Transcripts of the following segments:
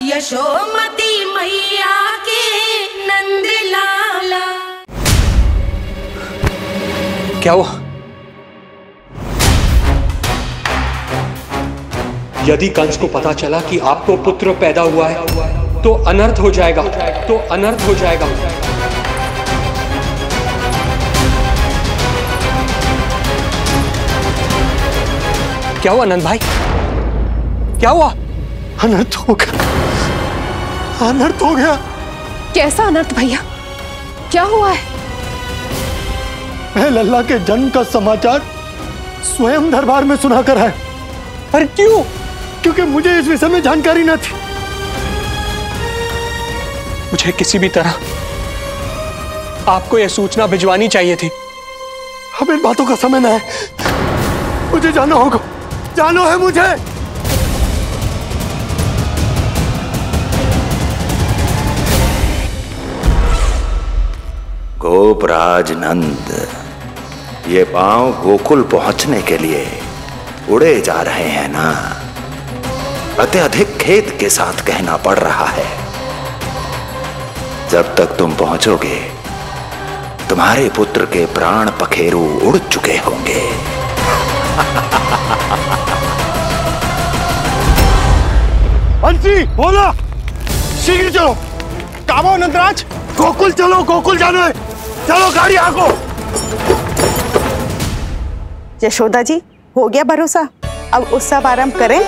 यशोमती मैया के नंद लाला। क्या हुआ? यदि कंस को पता चला कि आपको पुत्र पैदा हुआ है तो अनर्थ हो जाएगा, तो अनर्थ हो जाएगा। क्या हुआ नंद भाई? क्या हुआ? अनर्थ हो गया, अनर्थ हो गया। कैसा अनर्थ भैया? क्या हुआ है? मैं लल्ला के जन्म का समाचार स्वयं दरबार में सुनाकर आया। अरे क्यों? क्योंकि मुझे इस विषय में जानकारी न थी। मुझे किसी भी तरह आपको यह सूचना भिजवानी चाहिए थी। अब इन बातों का समय न है, मुझे जाना होगा, जानो है मुझे। गोपराज नंद, ये पांव गोकुल पहुंचने के लिए उड़े जा रहे हैं ना? अत्यधिक खेद के साथ कहना पड़ रहा है, जब तक तुम पहुंचोगे तुम्हारे पुत्र के प्राण पखेरु उड़ चुके होंगे। बंसी बोला, शीघ्र चलो। काबो नंदराज, गोकुल चलो, गोकुल जानो है। चलो गाड़ी आगो। यशोदा जी, हो गया भरोसा, अब उत्सव आरंभ करें।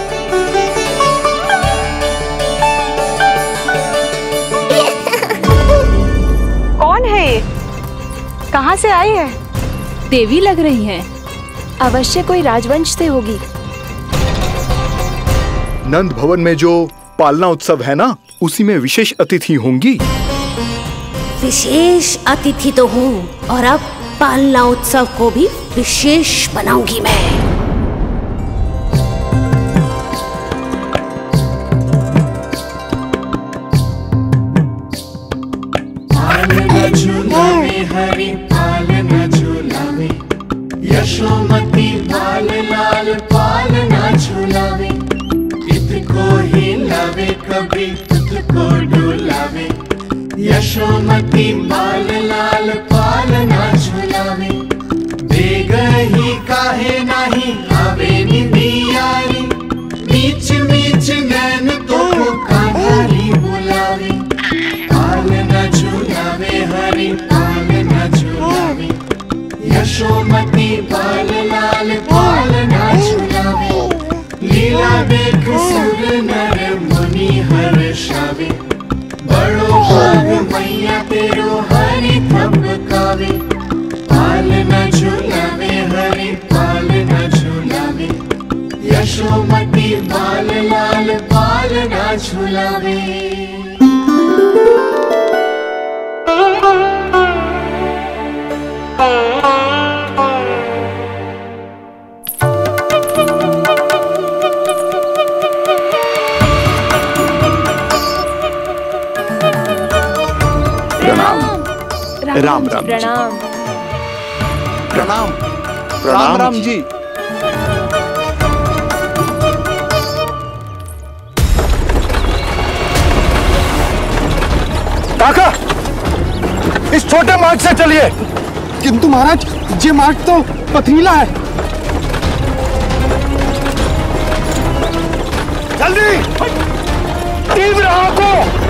कौन है ये? कहाँ से आई है? देवी लग रही हैं। अवश्य कोई राजवंश से होगी। नंद भवन में जो पालना उत्सव है ना, उसी में विशेष अतिथि होंगी। विशेष अतिथि तो हूँ, और अब पालना उत्सव को भी विशेष बनाऊंगी मैं। पालना झूलावे हरि पालना झूलावे, यशोमती बाल लाल पालना झूलावे। इतको हिलावे कभी तुझको डुलावे, यशोमती बाल लाल पालना झूलावे। बेग ही काहे नाही आवे निंदियारी, मीच मीच नैन तो कान्हारी बुलावे। पालना झूलावे हरि पालना झूलावे, यशोमती बाल लाल पालना झूलावे। लीला देख सुर नर मुनि हर्षावे, बड़ो भाग मैया तेरो हरि थपकावे। पालना झूलावे हरि पालना झूलावे, यशोमती बाल लाल पालना झूलावे। राम राम प्रणाम। प्रणाम राम राम जी। काका, इस छोटे मार्ग से चलिए। किंतु महाराज, ये मार्ग तो पथरीला है। जल्दी तीव्र आंखों।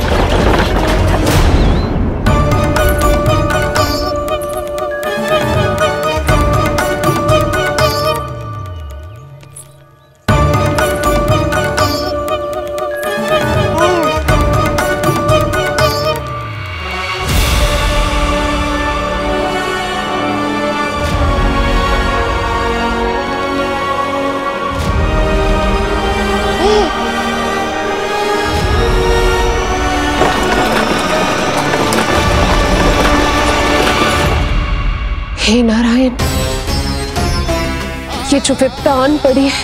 हे नारायण, ये जो विपदा आन पड़ी है,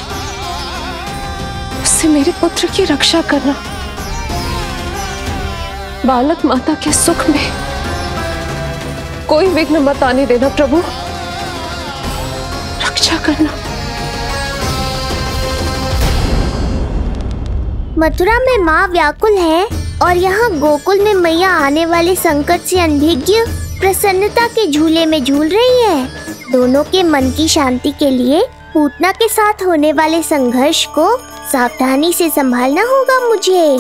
उससे मेरे पुत्र की रक्षा करना। बालक माता के सुख में कोई विघ्न मत आने देना प्रभु, रक्षा करना। मथुरा में माँ व्याकुल है और यहाँ गोकुल में मैया आने वाले संकट से अनभिज्ञ प्रसन्नता के झूले में झूल रही है। दोनों के मन की शांति के लिए पूतना के साथ होने वाले संघर्ष को सावधानी से संभालना होगा मुझे।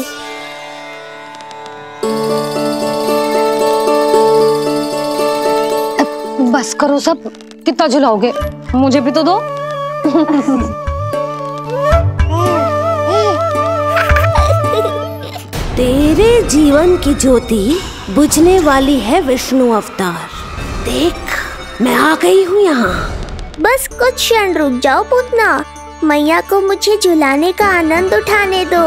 बस करो सब, कितना झुलाओगे, मुझे भी तो दो। तेरे जीवन की ज्योति बुझने वाली है विष्णु अवतार। देख, मैं आ गई हूँ यहाँ। बस कुछ क्षण रुक जाओ पूतना, मैया को मुझे झुलाने का आनंद उठाने दो।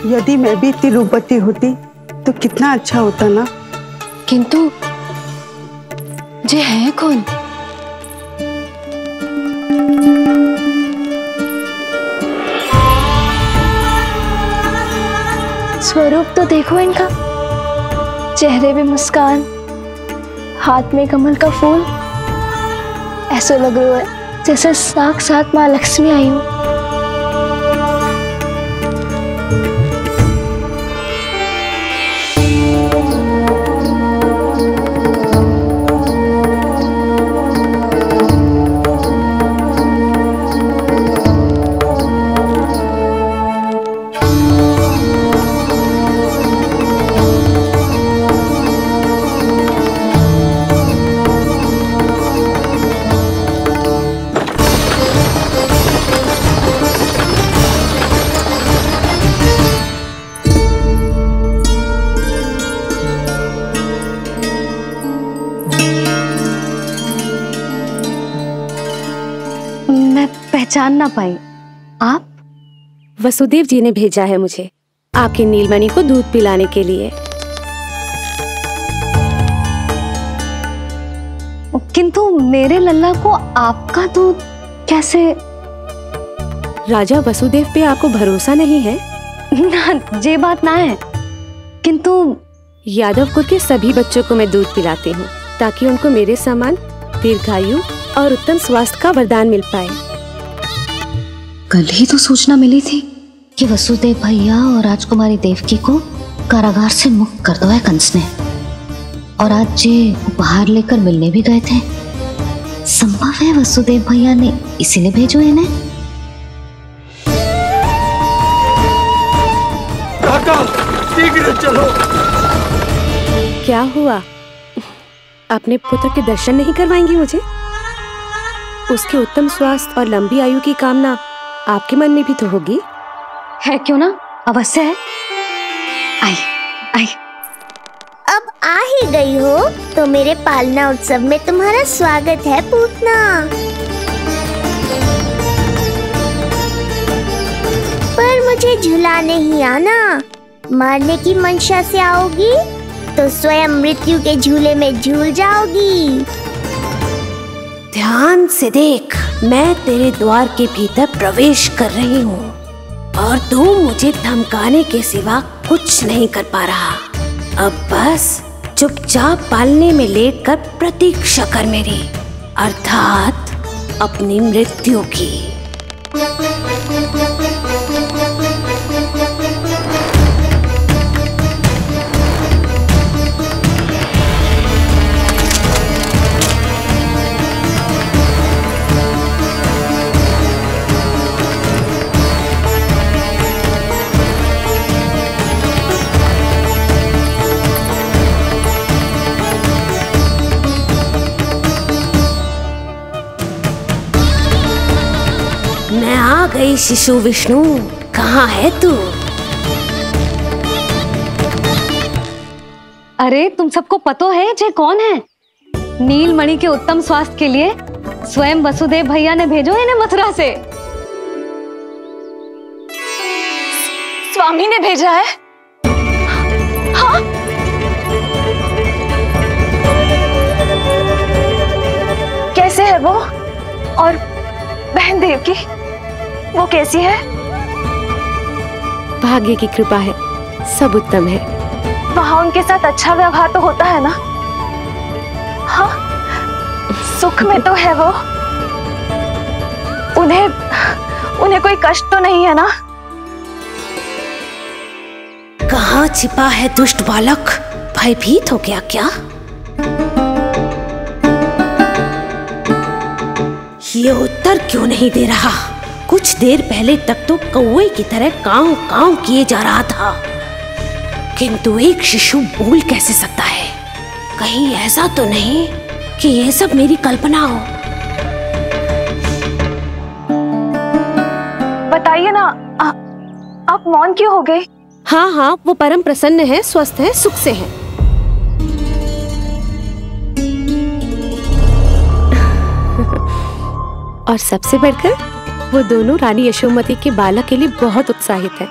यदि मैं भी इतनी रूपवती होती तो कितना अच्छा होता ना। किंतु जे है कौन? स्वरूप तो देखो इनका, चेहरे पे मुस्कान, हाथ में कमल का फूल। ऐसा लग रहा है जैसे साक्षात माँ लक्ष्मी आई हो। पहचान ना पाई। आप? वसुदेव जी ने भेजा है मुझे आपकी नीलमणि को दूध पिलाने के लिए। किंतु मेरे लल्ला को आपका दूध कैसे? राजा वसुदेव पे आपको भरोसा नहीं है? ना, ये बात ना है। किंतु यादव कुल के सभी बच्चों को मैं दूध पिलाती हूँ ताकि उनको मेरे समान दीर्घायु और उत्तम स्वास्थ्य का वरदान मिल पाए। कल ही तो सूचना मिली थी कि वसुदेव भैया और राजकुमारी देवकी को कारागार से मुक्त कर दो है कंस ने, और आज ये उपहार लेकर मिलने भी गए थे। संभव है वसुदेव भैया ने इसीलिए भेजो इन्हें। काका, शीघ्र चलो। क्या हुआ? अपने पुत्र के दर्शन नहीं करवाएंगी मुझे? उसके उत्तम स्वास्थ्य और लंबी आयु की कामना आपके मन में भी तो होगी। है क्यों ना, अवश्य है। आई आई। अब आ ही गई हो तो मेरे पालना उत्सव में तुम्हारा स्वागत है पूतना। पर मुझे झुलाने ही आना, मारने की मंशा से आओगी तो स्वयं मृत्यु के झूले में झूल जाओगी। ध्यान से देख, मैं तेरे द्वार के भीतर प्रवेश कर रही हूँ और तू मुझे धमकाने के सिवा कुछ नहीं कर पा रहा। अब बस चुपचाप पालने में लेटकर प्रतीक्षा कर मेरी, अर्थात अपनी मृत्यु की। हे शिशु विष्णु, कहाँ है तू? अरे तुम सबको पता है जे कौन है? नीलमणि के उत्तम स्वास्थ्य के लिए स्वयं वसुदेव भैया ने भेजो इन्हें मथुरा से। स्वामी ने भेजा है? हाँ? कैसे है वो? और बहन देवकी, वो कैसी है? भाग्य की कृपा है, सब उत्तम है। वहाँ उनके साथ अच्छा व्यवहार तो होता है ना? हाँ, सुख में तो है वो। उन्हें कोई कष्ट तो नहीं है ना? कहाँ छिपा है दुष्ट बालक? भयभीत हो गया क्या? ये उत्तर क्यों नहीं दे रहा? कुछ देर पहले तक तो कौवे की तरह कांव कांव किए जा रहा था, किंतु एक शिशु बोल कैसे सकता है? कहीं ऐसा तो नहीं कि ये सब मेरी कल्पना हो? बताइए ना, आप मौन क्यों हो गए? हाँ हाँ, वो परम प्रसन्न है, स्वस्थ है, सुख से है। और सबसे बढ़कर वो दोनों रानी यशोमती के बालक के लिए बहुत उत्साहित है।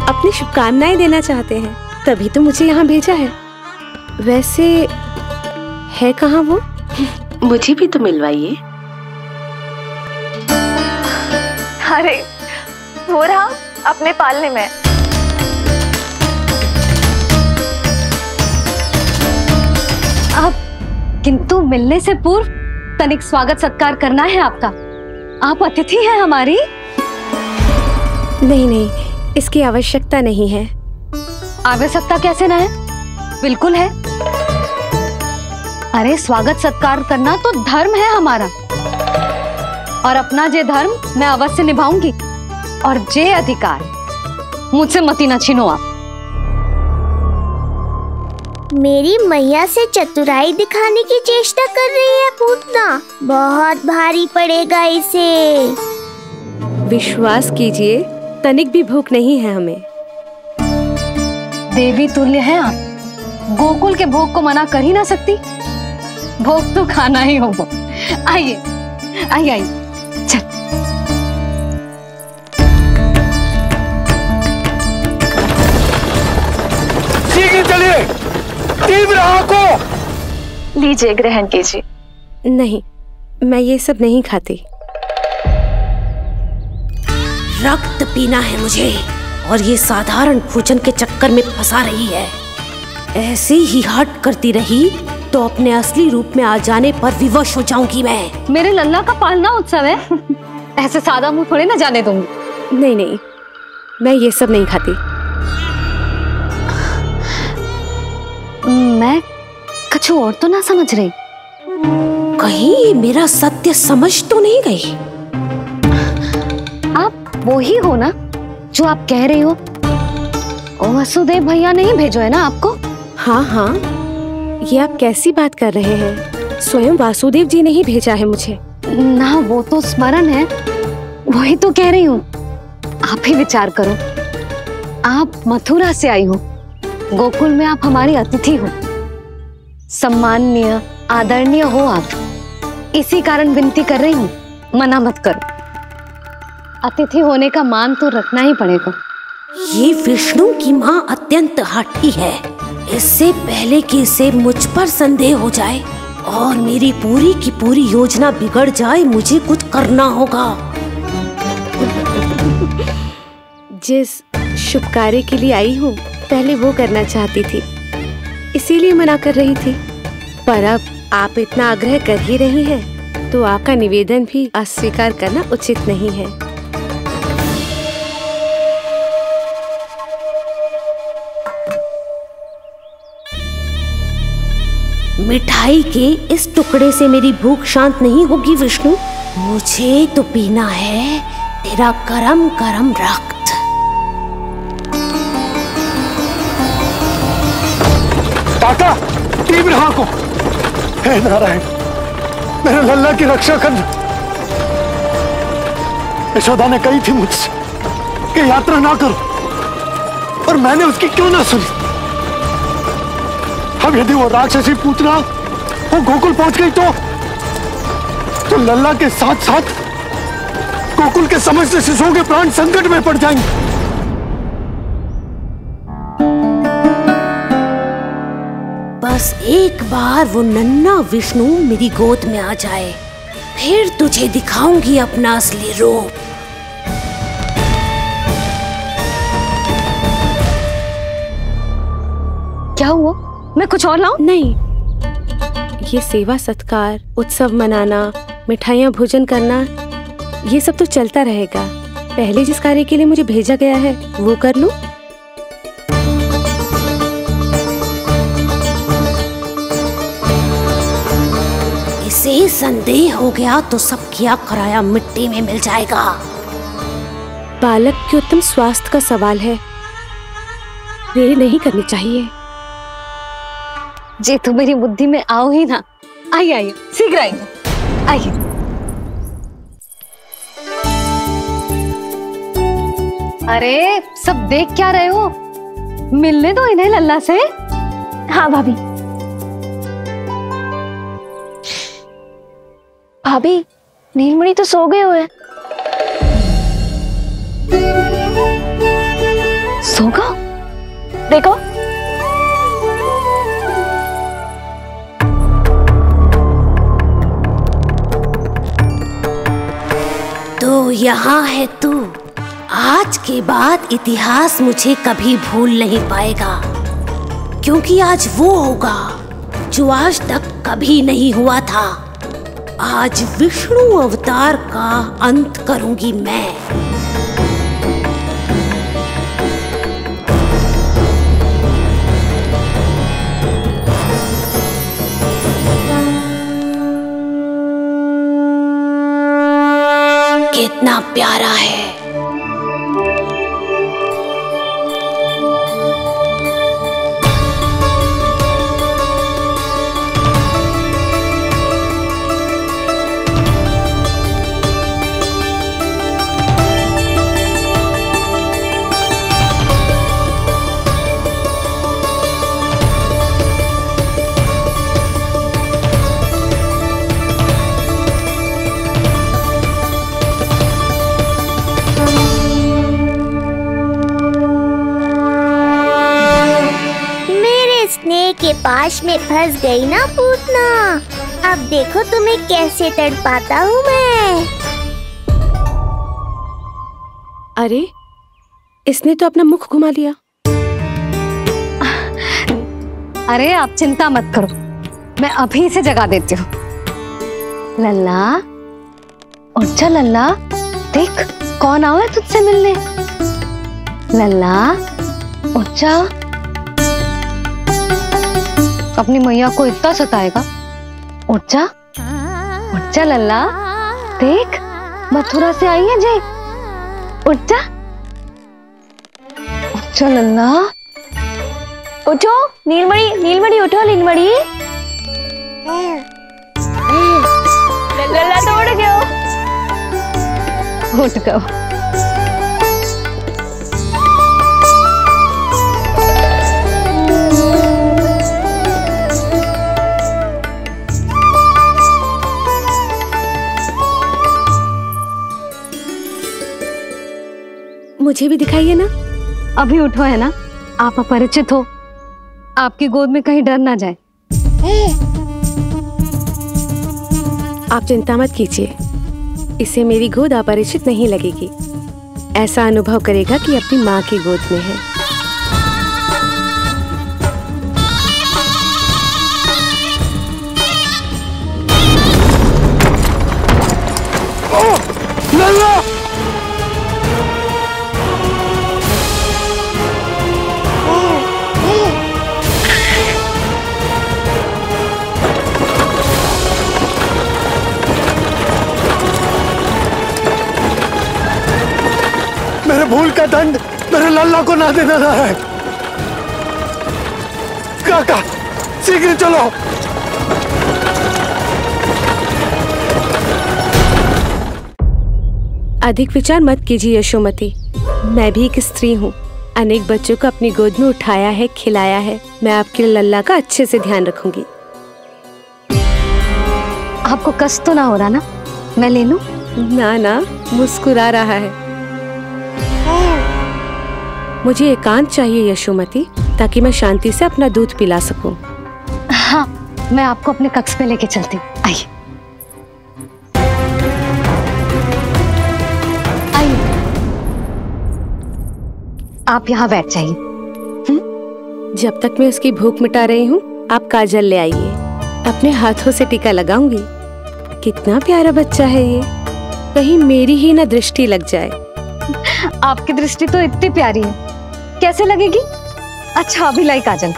अपनी शुभकामनाएं देना चाहते हैं, तभी तो मुझे यहाँ भेजा है। वैसे है कहाँ वो? मुझे भी तो मिलवाइए। अरे वो रहा अपने पालने में। आप किंतु मिलने से पूर्व तनिक स्वागत सत्कार करना है आपका। आप अतिथि हैं हमारी। नहीं नहीं, इसकी आवश्यकता नहीं है। आवश्यकता कैसे ना है? बिल्कुल है। अरे स्वागत सत्कार करना तो धर्म है हमारा, और अपना जे धर्म मैं अवश्य निभाऊंगी, और जे अधिकार मुझसे मती न छीनो आप। मेरी मैया से चतुराई दिखाने की चेष्टा कर रही है पूतना। बहुत भारी पड़ेगा इसे। विश्वास कीजिए, तनिक भी भूख नहीं है हमें। देवी तुल्य है आप, गोकुल के भोग को मना कर ही ना सकती। भोग तो खाना ही होगा। आइए आइए आइए, चल। शीघ्र चलिए, तीव्र को लीजिए, ग्रहण कीजिए। नहीं, मैं ये सब नहीं खाती। रक्त पीना है मुझे, और ये साधारण भोजन के चक्कर में फंसा रही है। ऐसी ही हट करती रही तो अपने असली रूप में आ जाने पर विवश हो जाऊंगी मैं। मेरे लल्ला का पालना उत्सव है, ऐसे सादा मुंह थोड़े ना जाने दूंगी। नहीं नहीं, मैं ये सब नहीं खाती। मैं कुछ और तो ना समझ रही। कहीं ये मेरा सत्य समझ तो नहीं गई? आप वो ही हो ना जो आप कह रही हो? वसुदेव भैया ने ही भेजो है ना आपको? हाँ हाँ, ये आप कैसी बात कर रहे हैं? स्वयं वासुदेव जी ने ही भेजा है मुझे। ना वो तो स्मरण है, वही तो कह रही हूँ। आप ही विचार करो, आप मथुरा से आई हो, गोकुल में आप हमारी अतिथि हो, सम्माननीय आदरणीय हो आप। इसी कारण विनती कर रही हूँ, मना मत करो। अतिथि होने का मान तो रखना ही पड़ेगा। ये विष्णु की माँ अत्यंत हठी है। इससे पहले कि इसे मुझ पर संदेह हो जाए और मेरी पूरी की पूरी योजना बिगड़ जाए, मुझे कुछ करना होगा। जिस शुभ कार्य के लिए आई हूँ, पहले वो करना चाहती थी, इसीलिए मना कर रही थी। पर अब आप इतना आग्रह कर ही रही हैं, तो आपका निवेदन भी अस्वीकार करना उचित नहीं है। मिठाई के इस टुकड़े से मेरी भूख शांत नहीं होगी विष्णु। मुझे तो पीना है तेरा गरम गरम रक्त। काका, तीव्र को हे नारायण, मेरे लल्ला की रक्षा करना। यशोदा ने कही थी मुझसे कि यात्रा ना करो, और मैंने उसकी क्यों ना सुनी। अब यदि वो राक्षसी पूतना वो गोकुल पहुंच गई तो लल्ला के साथ साथ गोकुल के समस्त शिशुओं के प्राण संकट में पड़ जाएंगे। बस एक बार वो नन्हा विष्णु मेरी गोद में आ जाए, फिर तुझे दिखाऊंगी अपना असली रूप। क्या हुआ? मैं कुछ और लाऊं? नहीं, ये सेवा सत्कार, उत्सव मनाना, मिठाइयाँ भोजन करना, ये सब तो चलता रहेगा। पहले जिस कार्य के लिए मुझे भेजा गया है वो कर लूं। इसे संदेह हो गया तो सब किया कराया मिट्टी में मिल जाएगा। बालक के उत्तम स्वास्थ्य का सवाल है, देरी नहीं करनी चाहिए। जे तो मेरी बुद्धि में आओ ही ना। आइए आइए, शीघ्र आइए, आइए। अरे सब देख क्या रहे हो? मिलने दो इन्हें लल्ला से। हाँ भाभी। भाभी, नीलमणि तो सो गए हुए। सो गया? देखो। तो यहाँ है तू। आज के बाद इतिहास मुझे कभी भूल नहीं पाएगा, क्योंकि आज वो होगा जो आज तक कभी नहीं हुआ था। आज विष्णु अवतार का अंत करूंगी मैं। कितना प्यारा है। के पास में फंस गई ना पूतना। अब देखो तुम्हें कैसे तड़पाता हूँ मैं। अरे, इसने तो अपना मुख घुमा लिया। अरे आप चिंता मत करो, मैं अभी इसे जगा देती हूँ। लल्ला, उठ जा लल्ला, देख कौन आया है तुझसे मिलने। लल्ला, उठ जा। अपनी मैया को इतना सताएगा? उठ जा लल्ला, देख मथुरा से आई है जय। उठ जा लल्ला। उठो नीलमणि, नीलमणि उठो नीलमणि। लल्ला तो उठ गयो। उठ गयो। मुझे भी दिखाइए ना। अभी उठो है ना, आप अपरिचित हो, आपकी गोद में कहीं डर ना जाए। आप चिंता मत कीजिए, इसे मेरी गोद अपरिचित नहीं लगेगी। ऐसा अनुभव करेगा कि अपनी माँ की गोद में है। मेरे भूल का दंड मेरे लल्ला को ना देना है। काका, शीघ्र चलो। अधिक विचार मत कीजिए यशोमती। मैं भी एक स्त्री हूँ, अनेक बच्चों को अपनी गोद में उठाया है, खिलाया है। मैं आपके लल्ला का अच्छे से ध्यान रखूंगी। आपको कष्ट तो ना हो रहा ना? मैं ले लूं? ना ना, मुस्कुरा रहा है। मुझे एकांत चाहिए यशोमती, ताकि मैं शांति से अपना दूध पिला सकूं। हाँ, मैं आपको अपने कक्ष में लेके चलती हूँ। आइए आइए, आप यहाँ बैठ जाइए। जब तक मैं उसकी भूख मिटा रही हूँ, आप काजल ले आइए। अपने हाथों से टीका लगाऊंगी। कितना प्यारा बच्चा है ये, कहीं मेरी ही ना दृष्टि लग जाए। आपकी दृष्टि तो इतनी प्यारी है, कैसे लगेगी? अच्छा अभी लाई काजल।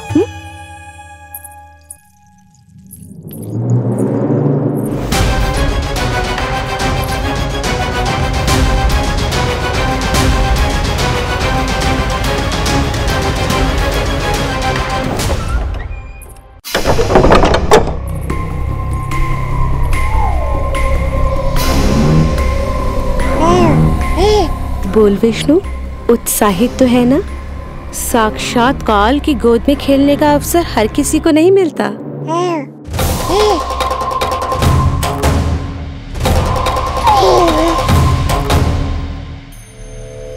बोल विष्णु, उत्साहित तो है ना? साक्षात काल की गोद में खेलने का अवसर हर किसी को नहीं मिलता।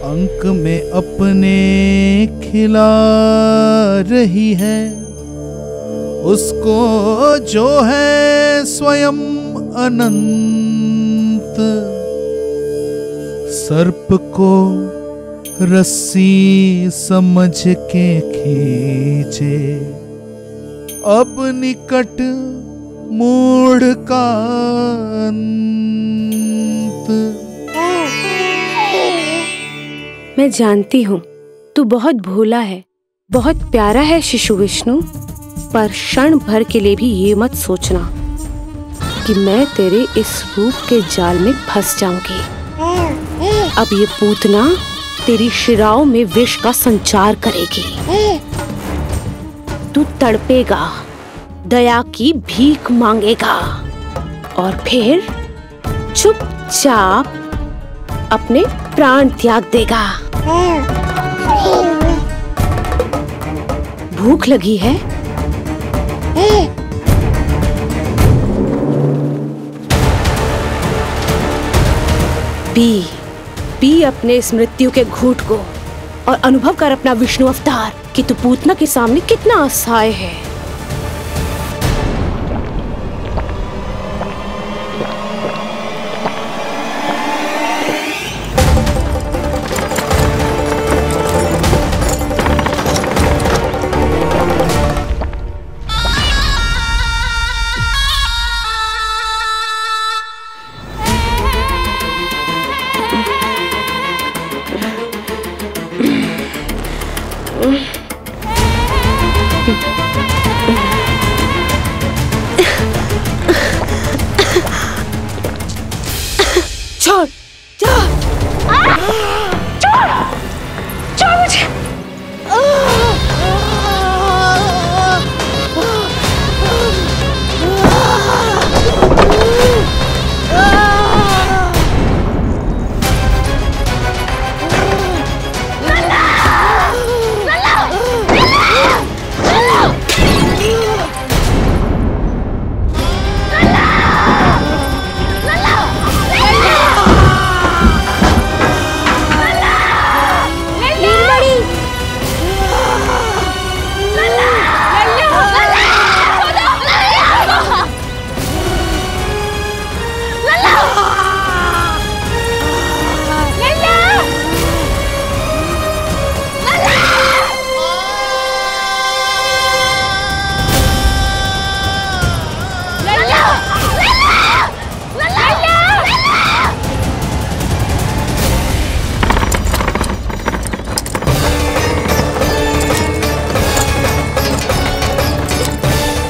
अंक में अपने खिला रही है, उसको जो है स्वयं अनंत। सर्प को रस्सी समझ के खींचे, अब निकट मूढ़ का अंत। मैं जानती हूँ तू बहुत भोला है, बहुत प्यारा है शिशु विष्णु, पर क्षण भर के लिए भी ये मत सोचना कि मैं तेरे इस रूप के जाल में फंस जाऊंगी। अब ये पूतना तेरी शिराओं में विष का संचार करेगी। तू तड़पेगा, दया की भीख मांगेगा और फिर चुपचाप अपने प्राण त्याग देगा। भूख लगी है? पी पी अपने इस मृत्यु के घूंट को और अनुभव कर अपना विष्णु अवतार कि तू पूतना के सामने कितना असहाय है।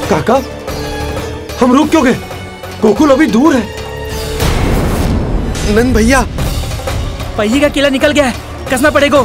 काका, हम रुक क्यों गए? गोकुल अभी दूर है। नंद भैया, पहिए का किला निकल गया है, कसना पड़ेगा।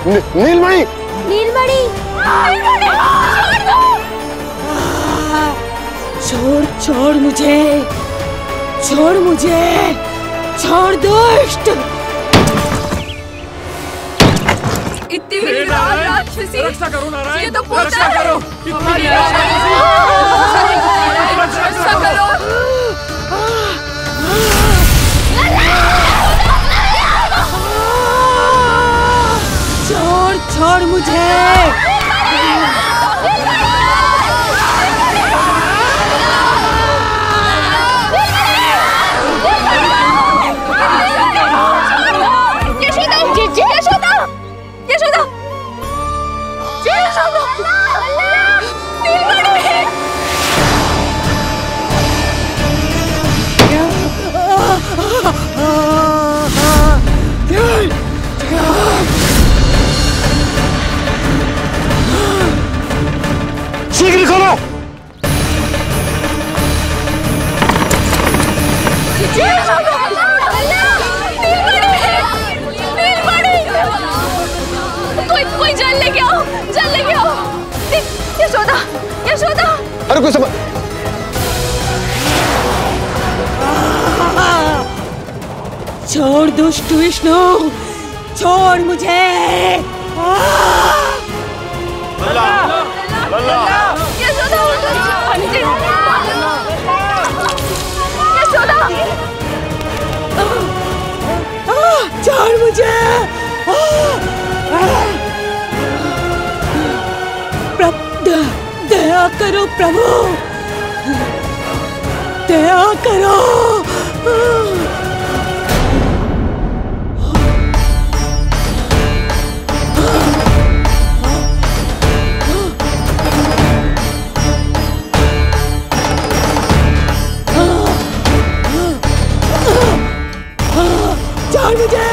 नीलमणि, नीलमणि, छोड़ छोड़ मुझे, छोड़ मुझे, छोड़ दुष्ट। इतनी राक्षसी, रक्षा करो नारायण, ये तो रक्षा करो, रक्षा करो। छोड़ छोड़ मुझे। शीघ्र करो। कोई जल लेके आओ, जल लेके आओ। यशोदा, यशोदा। अरे कोई समझ। छोड़ दुष्ट विष्णु, छोड़ मुझे। लल्ला, लल्ला। यशोदा, यशोदा। छोड़ मुझे। दया करो प्रभु, दया करो। छोड़ मुझे।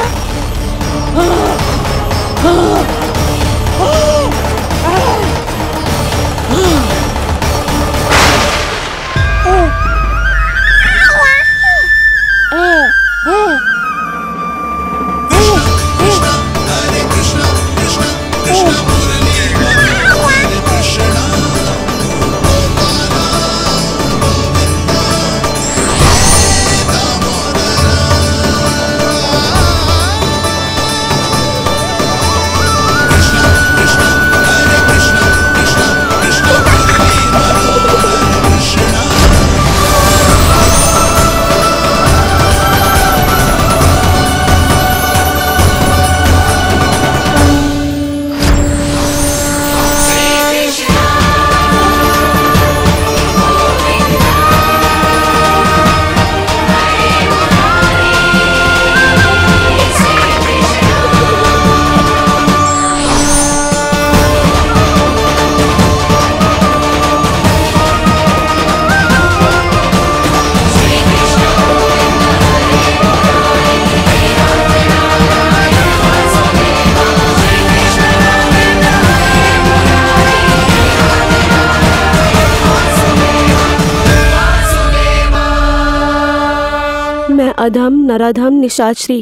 अधम नराधम निशाचरी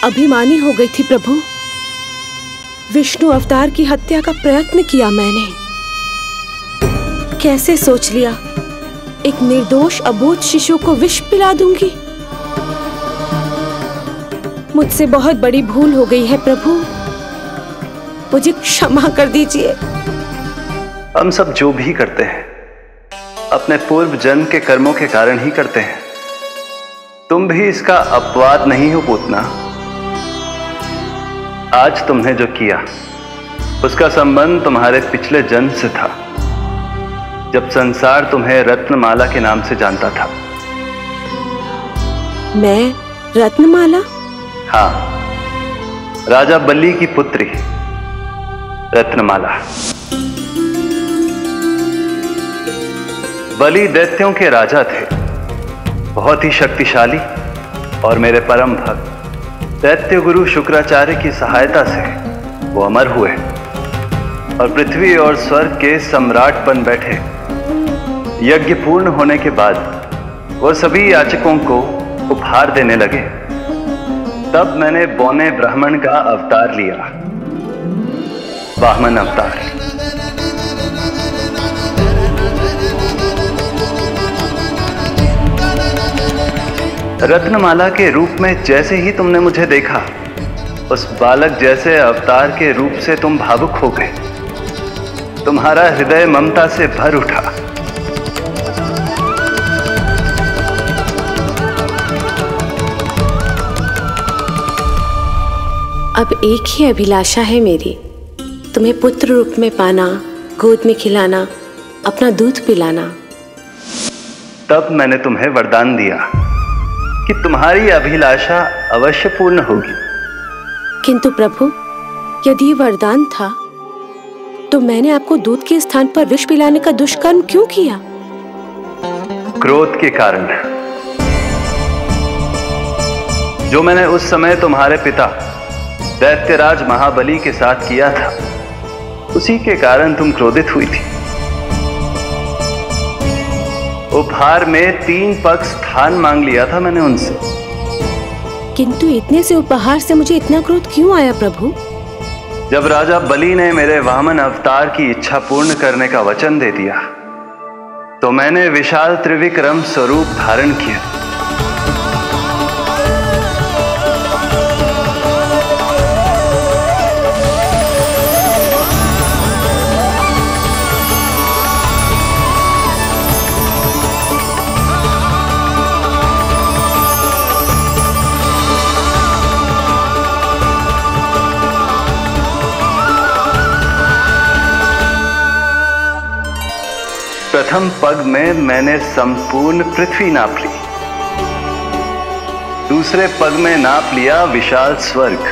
अभिमानी हो गई थी प्रभु। विष्णु अवतार की हत्या का प्रयत्न किया मैंने। कैसे सोच लिया एक निर्दोष अबोध शिशु को विष पिला दूंगी। मुझसे बहुत बड़ी भूल हो गई है प्रभु, मुझे क्षमा कर दीजिए। हम सब जो भी करते हैं अपने पूर्व जन्म के कर्मों के कारण ही करते हैं। तुम भी इसका अपवाद नहीं हो पूतना। आज तुमने जो किया उसका संबंध तुम्हारे पिछले जन्म से था, जब संसार तुम्हें रत्नमाला के नाम से जानता था। मैं रत्नमाला? हाँ, राजा बलि की पुत्री रत्नमाला। बलि दैत्यों के राजा थे, बहुत ही शक्तिशाली, और मेरे परम भक्त दैत्य गुरु शुक्राचार्य की सहायता से वो अमर हुए और पृथ्वी और स्वर्ग के सम्राट बन बैठे। यज्ञ पूर्ण होने के बाद वो सभी याचकों को उपहार देने लगे। तब मैंने बौने ब्राह्मण का अवतार लिया वामन अवतार। रत्नमाला के रूप में जैसे ही तुमने मुझे देखा, उस बालक जैसे अवतार के रूप से तुम भावुक हो गए। तुम्हारा हृदय ममता से भर उठा। अब एक ही अभिलाषा है मेरी, तुम्हें पुत्र रूप में पाना, गोद में खिलाना, अपना दूध पिलाना। तब मैंने तुम्हें वरदान दिया कि तुम्हारी अभिलाषा अवश्य पूर्ण होगी। किंतु प्रभु, यदि वरदान था तो मैंने आपको दूध के स्थान पर विष पिलाने का दुष्कर्म क्यों किया? क्रोध के कारण, जो मैंने उस समय तुम्हारे पिता दैत्यराज महाबली के साथ किया था, उसी के कारण तुम क्रोधित हुई थी। उपहार में 3 पग स्थान मांग लिया था मैंने उनसे। किंतु इतने से उपहार से मुझे इतना क्रोध क्यों आया प्रभु? जब राजा बलि ने मेरे वामन अवतार की इच्छा पूर्ण करने का वचन दे दिया, तो मैंने विशाल त्रिविक्रम स्वरूप धारण किया। प्रथम पग में मैंने संपूर्ण पृथ्वी नाप ली, दूसरे पग में नाप लिया विशाल स्वर्ग,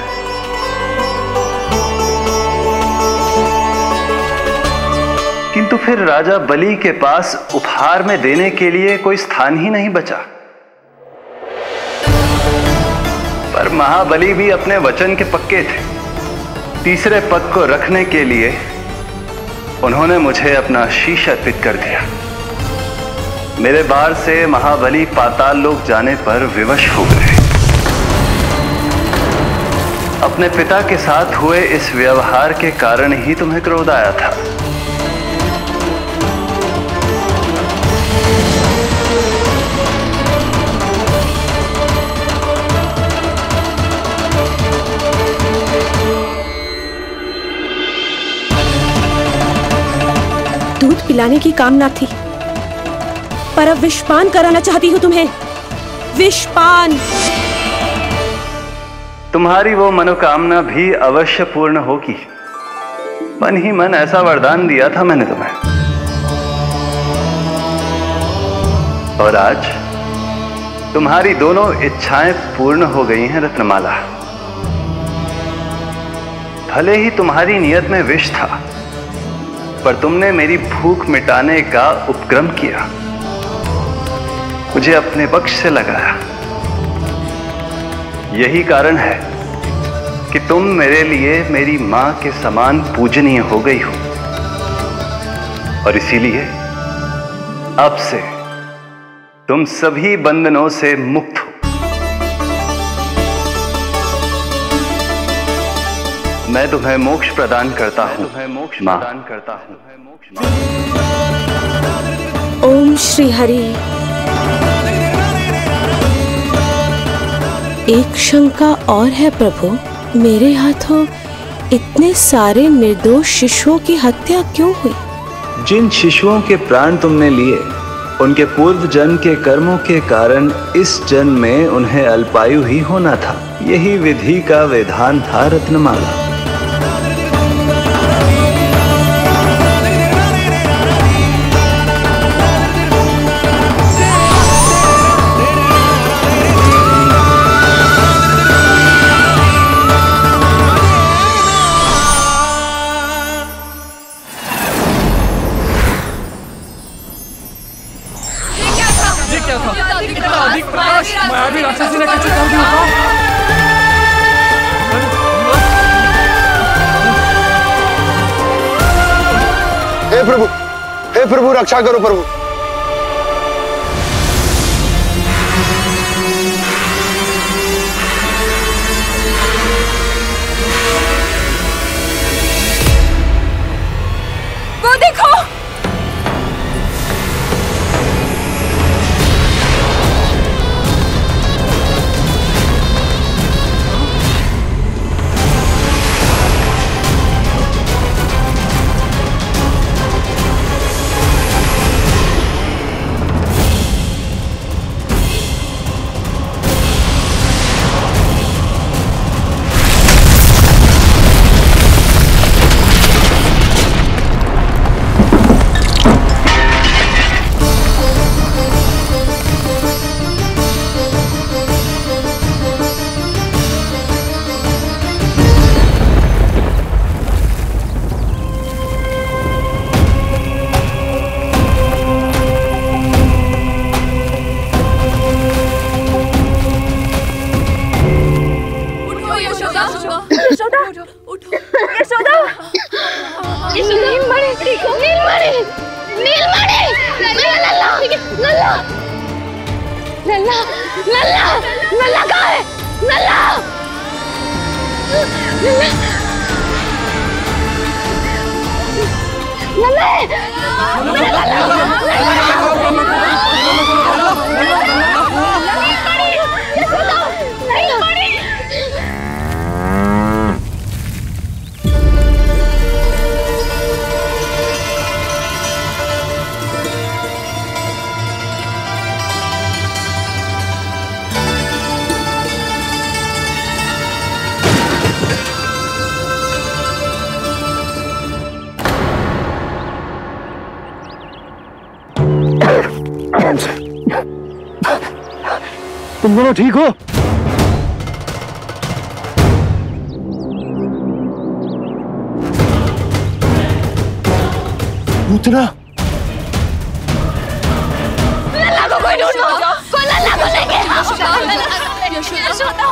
किंतु फिर राजा बलि के पास उपहार में देने के लिए कोई स्थान ही नहीं बचा। पर महाबली भी अपने वचन के पक्के थे। तीसरे पग को रखने के लिए उन्होंने मुझे अपना शीश अर्पित कर दिया। मेरे बार से महाबली पाताल लोक जाने पर विवश हो गए। अपने पिता के साथ हुए इस व्यवहार के कारण ही तुम्हें क्रोध आया था। दूध पिलाने की कामना थी, पर अब विषपान कराना चाहती हूँ तुम्हें। विषपान। तुम्हारी वो मनोकामना भी अवश्य पूर्ण होगी। मन ही मन ऐसा वरदान दिया था मैंने तुम्हें। और आज तुम्हारी दोनों इच्छाएं पूर्ण हो गई हैं रत्नमाला। भले ही तुम्हारी नियत में विष था, पर तुमने मेरी भूख मिटाने का उपक्रम किया, मुझे अपने पक्ष से लगाया। यही कारण है कि तुम मेरे लिए मेरी मां के समान पूजनीय हो गई हो। और इसीलिए अब से तुम सभी बंधनों से मुक्त हो। मैं तुम्हें मोक्ष प्रदान करता हूं, मां। ओम श्री हरि। एक शंका और है प्रभु, मेरे हाथों इतने सारे निर्दोष शिशुओं की हत्या क्यों हुई? जिन शिशुओं के प्राण तुमने लिए, उनके पूर्व जन्म के कर्मों के कारण इस जन्म में उन्हें अल्पायु ही होना था। यही विधि का विधान था रत्नमाला। हे प्रभु रक्षा करो प्रभु। यशोदा, यशोदा, नीलमणि, नीलमणि, नीलमणि, लल्ला, लल्ला, लल्ला, लल्ला, लल्ला कहाँ है? लल्ला, तुम दोनों ठीक हो? पूतना लल्ला को कोई ढूंढो, कोई लल्ला को लेके आओ। यशोदा,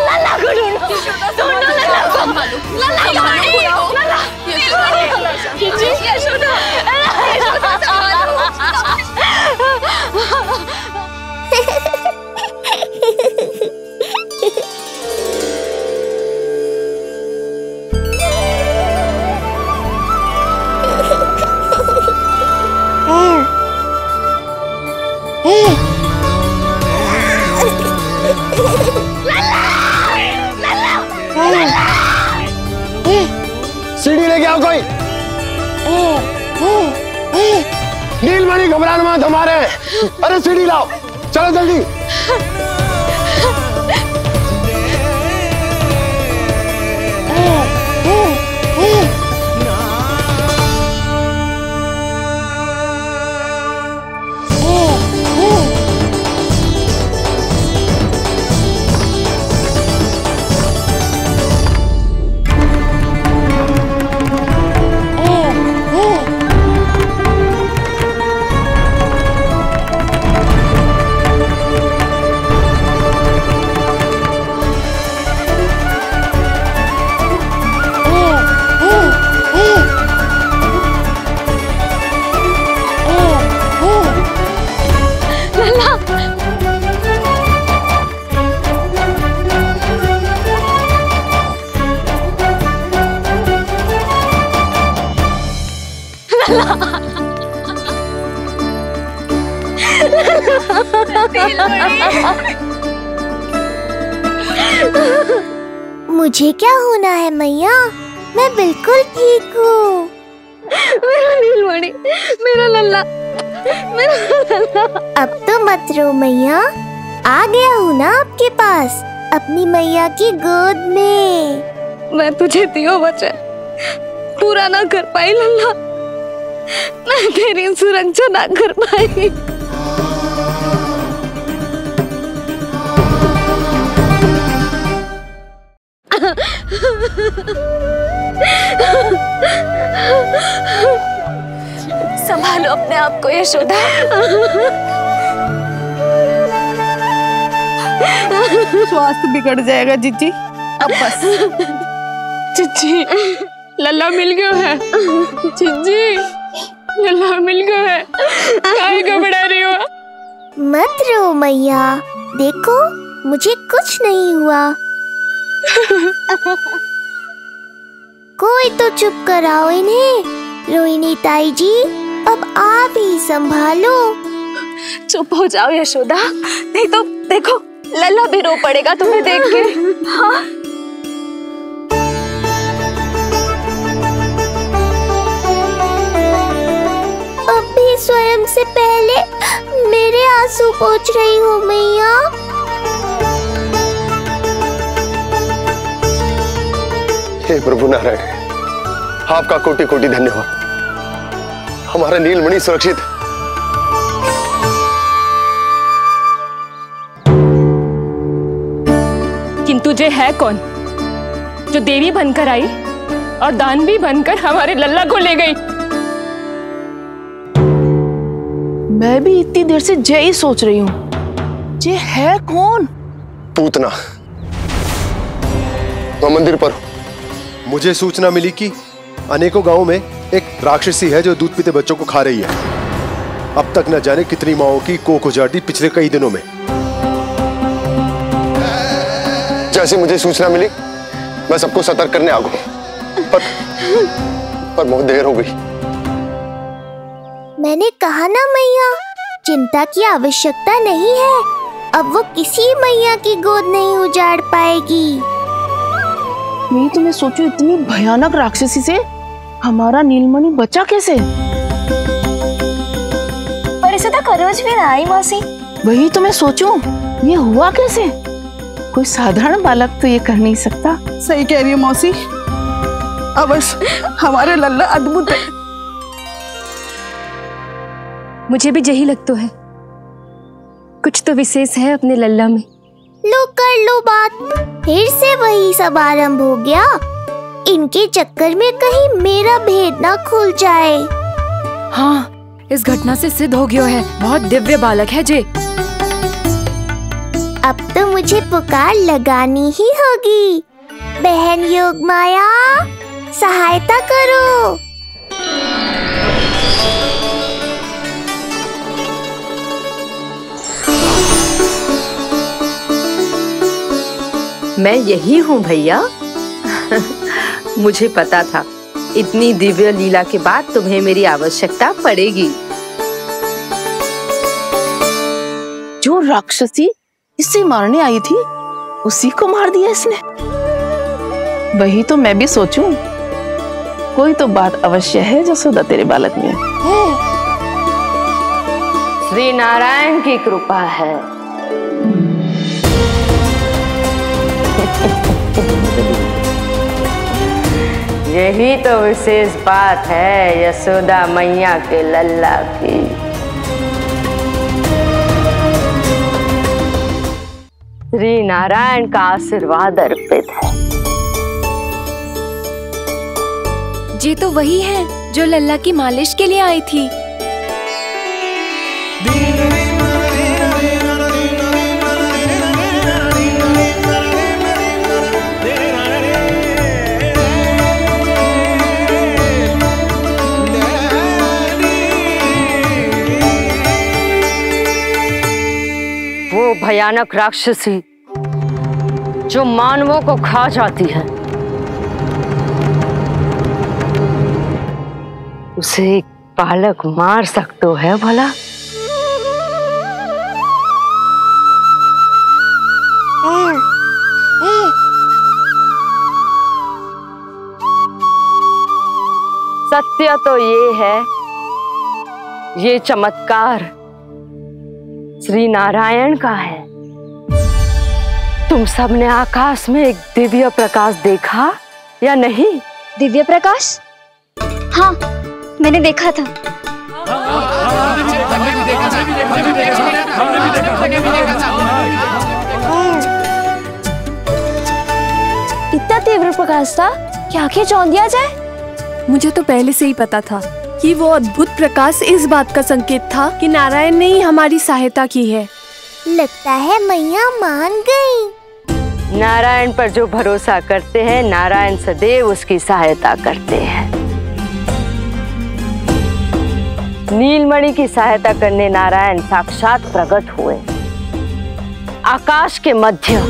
लल्ला को ढूंढो, ढूंढो लल्ला को, लल्ला को ढूंढो, लल्ला, यशोदा, सीढ़ी लेके आओ कोई। नीलमणि घबराना मत, हमारे। अरे सीढ़ी लाओ, चलो जल्दी। मुझे क्या होना है मैया? मैं बिल्कुल ठीक हूँ। मेरा नीलमणि, मेरा लल्ला, मेरा लल्ला। अब तो मत रो मैया, आ गया हूँ ना आपके पास, अपनी मैया की गोद में। मैं तुझे दियो वचन पूरा ना कर पाई लल्ला, मैं तेरी सुरक्षा ना कर पाई। संभालो अपने आप को यशोदा। स्वास्थ्य बिगड़ जाएगा जीजी, अब बस। चिच्ची, लल्ला मिल गया है। चिच्ची, लल्ला मिल गया है। काहे घबरा रही हो? मत रो मैया, देखो मुझे कुछ नहीं हुआ। कोई तो चुप कराओ इन्हें। रोहिणी ताई जी, अब आप ही संभालो। चुप हो जाओ यशोदा, नहीं तो देखो लल्ला भी रो पड़ेगा तुम्हें देख के। हाँ? अब भी स्वयं से पहले मेरे आंसू पोंछ रही हो मैया। हे प्रभु नारायण, आपका कोटि कोटि धन्यवाद। हमारा नीलमणि सुरक्षित। किंतु जे है कौन जो देवी बनकर आई और दान भी बनकर हमारे लल्ला को ले गई? मैं भी इतनी देर से जय ही सोच रही हूँ, जे है कौन? पूतना। तो मंदिर पर हूँ। मुझे सूचना मिली कि अनेकों गांवों में एक राक्षसी है जो दूध पीते बच्चों को खा रही है। अब तक न जाने कितनी माओं की कोख उजाड़ दी पिछले कई दिनों में। जैसे मुझे सूचना मिली मैं सबको सतर्क करने आ गया, पर बहुत देर हो गई। मैंने कहा ना मैया, चिंता की आवश्यकता नहीं है। अब वो किसी मैया की गोद नहीं उजाड़ पाएगी। मैं तो मैं सोचूं इतनी भयानक राक्षसी से हमारा नीलमणि बचा कैसे? पर इसे तो करोज भी ना आई मौसी। वही तो मैं सोचूं, ये हुआ कैसे? कोई साधारण बालक तो ये कर नहीं सकता। सही कह रही है मौसी, अवश्य हमारे लल्ला अद्भुत है। मुझे भी यही लगता है, कुछ तो विशेष है अपने लल्ला में। लो कर लो बात, फिर से वही सब आरंभ हो गया। इनके चक्कर में कहीं मेरा भेद ना खुल जाए। हाँ, इस घटना से सिद्ध हो गया है बहुत दिव्य बालक है जे। अब तो मुझे पुकार लगानी ही होगी। बहन योगमाया, सहायता करो। मैं यही हूँ भैया। मुझे पता था इतनी दिव्य लीला के बाद तुम्हें मेरी आवश्यकता पड़ेगी। जो राक्षसी इसे मारने आई थी उसी को मार दिया इसने। वही तो मैं भी सोचूं, कोई तो बात अवश्य है जसोदा तेरे बालक में। श्री नारायण की कृपा है। यही तो विशेष बात है यशोदा मैया के लल्ला की। श्री नारायण का आशीर्वाद अर्पित है। जी तो वही है जो लल्ला की मालिश के लिए आई थी। वो भयानक राक्षसी जो मानवों को खा जाती है, उसे एक बालक मार सकते है भला? सत्य तो ये है, ये चमत्कार श्री नारायण का है। तुम सबने आकाश में एक दिव्य प्रकाश देखा या नहीं? दिव्य प्रकाश? हाँ, मैंने देखा था। इतना तीव्र प्रकाश था कि आंखें चौंधिया जाए। मुझे तो पहले से ही पता था कि वो अद्भुत प्रकाश इस बात का संकेत था कि नारायण ने ही हमारी सहायता की है। लगता है मैया मान गई। नारायण पर जो भरोसा करते हैं, नारायण सदैव उसकी सहायता करते हैं। नीलमणि की सहायता करने नारायण साक्षात प्रकट हुए। आकाश के मध्य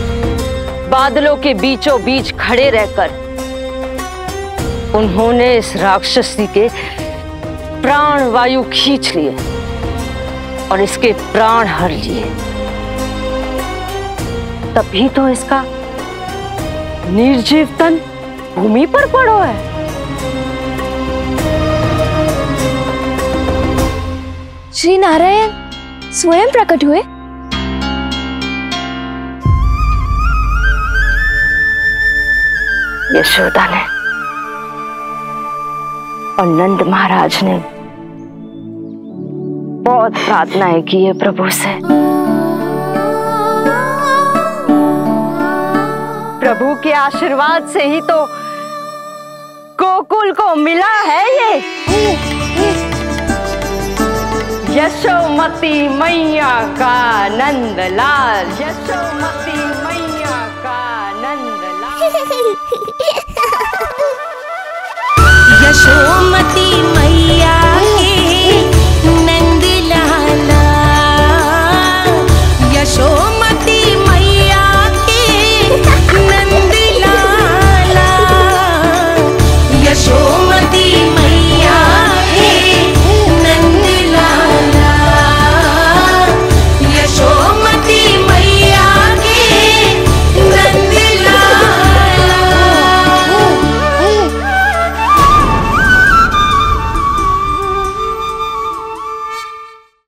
बादलों के बीचों बीच खड़े रहकर उन्होंने इस राक्षसी के प्राण वायु खींच लिए और इसके प्राण हर लिए। तभी तो इसका निर्जीव तन भूमि पर पड़ो है। श्री नारायण स्वयं प्रकट हुए। यशोदा ने और नंद महाराज ने बहुत प्रार्थनाएं की है प्रभु से। प्रभु के आशीर्वाद से ही तो गोकुल को मिला है ये। यशोमती मैया का नंदलाल, यशोमती मैया का नंदलाल। यशोमती मैया